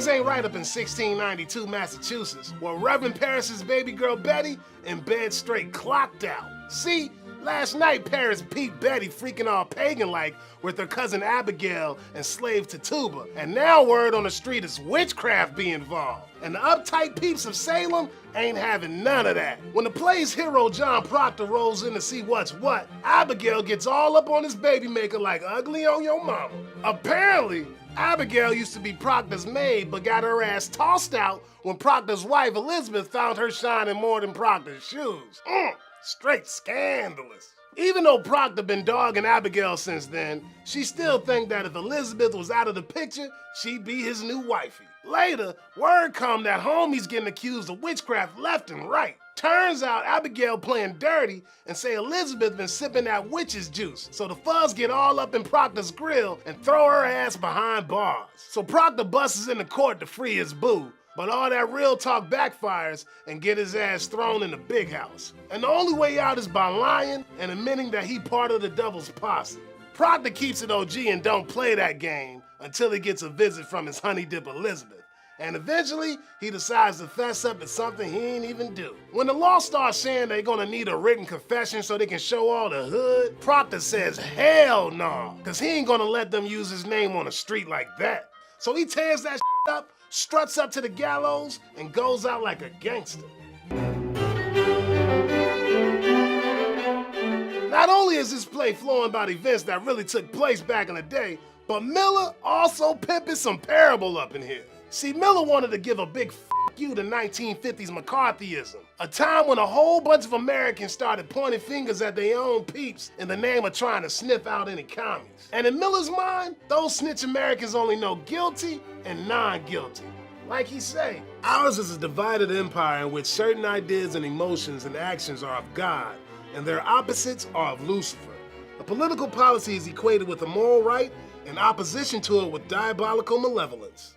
Things ain't right up in 1692 Massachusetts, where Reverend Paris's baby girl Betty in bed straight clocked out. See, last night Paris peeped Betty freaking all pagan-like with her cousin Abigail enslaved to Tuba, and now word on the street is witchcraft be involved. And the uptight peeps of Salem ain't having none of that. When the play's hero John Proctor rolls in to see what's what, Abigail gets all up on his baby maker like ugly on your mama. Apparently, Abigail used to be Proctor's maid, but got her ass tossed out when Proctor's wife Elizabeth found her shining more than Proctor's shoes. Straight scandalous. Even though Proctor been dogging Abigail since then, she still think that if Elizabeth was out of the picture, she'd be his new wifey. Later, word come that homie's getting accused of witchcraft left and right. Turns out Abigail playing dirty and say Elizabeth been sipping that witch's juice. So the fuzz get all up in Proctor's grill and throw her ass behind bars. So Proctor busts into court to free his boo, but all that real talk backfires and get his ass thrown in the big house. And the only way out is by lying and admitting that he part of the devil's posse. Proctor keeps it OG and don't play that game until he gets a visit from his honey dip Elizabeth. And eventually, he decides to fess up to something he ain't even do. When the law starts saying they're gonna need a written confession so they can show all the hood, Proctor says hell no, cause he ain't gonna let them use his name on the street like that. So he tears that up, struts up to the gallows, and goes out like a gangster. Not only is this play flowing about events that really took place back in the day, but Miller also pimping some parable up in here. See, Miller wanted to give a big f*** you to 1950s McCarthyism, a time when a whole bunch of Americans started pointing fingers at their own peeps in the name of trying to sniff out any commies. And in Miller's mind, those snitch Americans only know guilty and non-guilty. Like he say, ours is a divided empire in which certain ideas and emotions and actions are of God, and their opposites are of Lucifer. A political policy is equated with a moral right, and opposition to it with diabolical malevolence.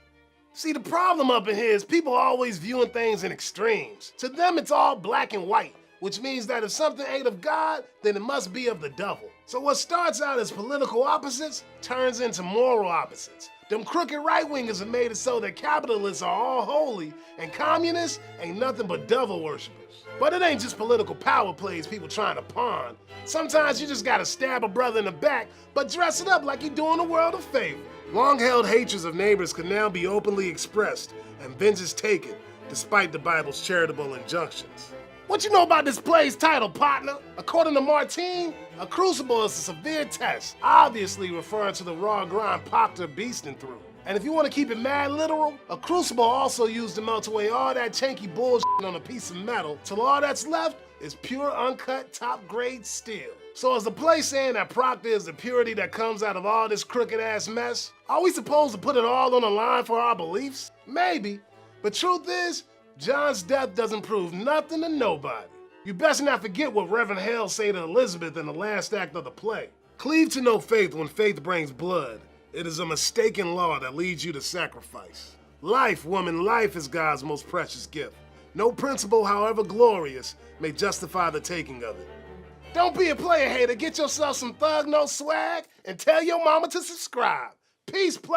See, the problem up in here is people always viewing things in extremes. To them, it's all black and white, which means that if something ain't of God, then it must be of the devil. So what starts out as political opposites turns into moral opposites. Them crooked right-wingers have made it so that capitalists are all holy and communists ain't nothing but devil worshippers. But it ain't just political power plays people trying to pawn. Sometimes you just gotta stab a brother in the back, but dress it up like you're doing the world a favor. Long-held hatreds of neighbors can now be openly expressed and vengeance taken, despite the Bible's charitable injunctions. What you know about this play's title, partner? According to Martine, a crucible is a severe test, obviously referring to the raw grind Proctor beasting through. And if you want to keep it mad literal, a crucible also used to melt away all that chanky bullshit on a piece of metal till all that's left is pure uncut top-grade steel. So is the play saying that Proctor is the purity that comes out of all this crooked-ass mess? Are we supposed to put it all on the line for our beliefs? Maybe. But truth is, John's death doesn't prove nothing to nobody. You best not forget what Reverend Hale say to Elizabeth in the last act of the play. Cleave to no faith when faith brings blood. It is a mistaken law that leads you to sacrifice. Life, woman, life is God's most precious gift. No principle, however glorious, may justify the taking of it. Don't be a player hater. Get yourself some Thug No swag and tell your mama to subscribe. Peace, play.